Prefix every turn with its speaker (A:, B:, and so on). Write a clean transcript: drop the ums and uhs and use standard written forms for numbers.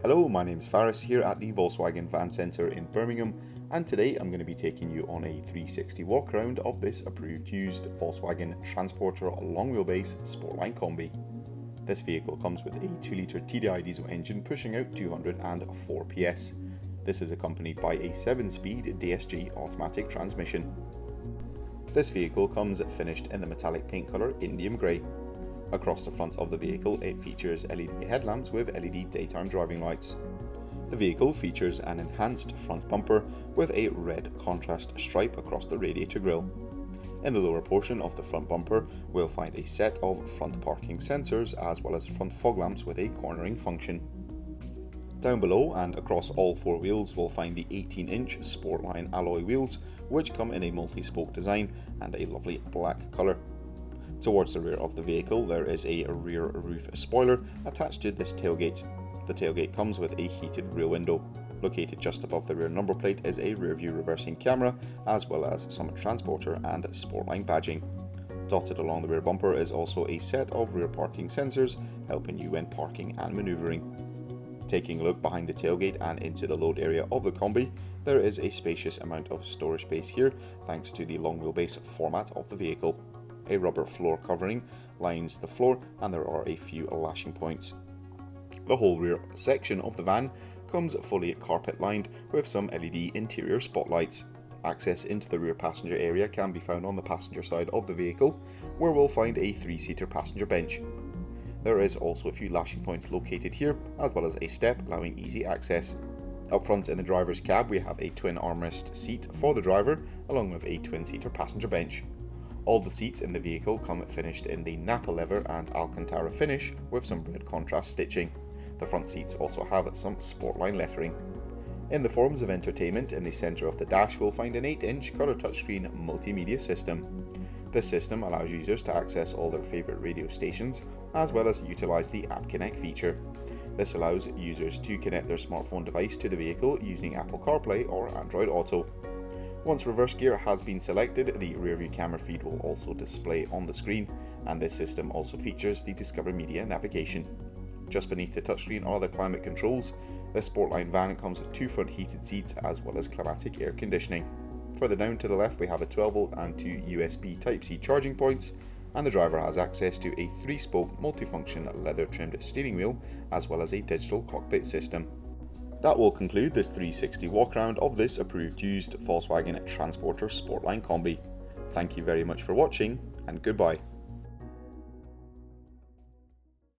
A: Hello, my name's Faris here at the Volkswagen Van Centre in Birmingham, and today I'm going to be taking you on a 360 walk around of this approved used Volkswagen Transporter long wheelbase Sportline Kombi. This vehicle comes with a 2-litre TDI diesel engine pushing out 204 PS. This is accompanied by a 7-speed DSG automatic transmission. This vehicle comes finished in the metallic paint colour Indium Grey. Across the front of the vehicle it features LED headlamps with LED daytime driving lights. The vehicle features an enhanced front bumper with a red contrast stripe across the radiator grille. In the lower portion of the front bumper we'll find a set of front parking sensors as well as front fog lamps with a cornering function. Down below and across all four wheels we'll find the 18-inch Sportline alloy wheels, which come in a multi-spoke design and a lovely black colour. Towards the rear of the vehicle there is a rear roof spoiler attached to this tailgate. The tailgate comes with a heated rear window. Located just above the rear number plate is a rear view reversing camera as well as some transporter and Sportline badging. Dotted along the rear bumper is also a set of rear parking sensors helping you when parking and manoeuvring. Taking a look behind the tailgate and into the load area of the Kombi, there is a spacious amount of storage space here thanks to the long wheelbase format of the vehicle. A rubber floor covering lines the floor and there are a few lashing points. The whole rear section of the van comes fully carpet lined with some LED interior spotlights. Access into the rear passenger area can be found on the passenger side of the vehicle, where we'll find a 3-seater passenger bench. There is also a few lashing points located here as well as a step allowing easy access. Up front in the driver's cab we have a twin armrest seat for the driver along with a twin-seater passenger bench. All the seats in the vehicle come finished in the Napa leather and Alcantara finish with some red contrast stitching. The front seats also have some Sportline lettering. In the forms of entertainment, in the centre of the dash we'll find an 8-inch colour touchscreen multimedia system. This system allows users to access all their favourite radio stations as well as utilise the App Connect feature. This allows users to connect their smartphone device to the vehicle using Apple CarPlay or Android Auto. Once reverse gear has been selected, the rear view camera feed will also display on the screen, and this system also features the Discover Media navigation. Just beneath the touchscreen are the climate controls. This Sportline van comes with 2 front heated seats as well as climatic air conditioning. Further down to the left we have a 12V and 2 USB Type-C charging points, and the driver has access to a 3-spoke multifunction leather trimmed steering wheel as well as a digital cockpit system. That will conclude this 360 walk around of this approved used Volkswagen Transporter Sportline Kombi. Thank you very much for watching and goodbye.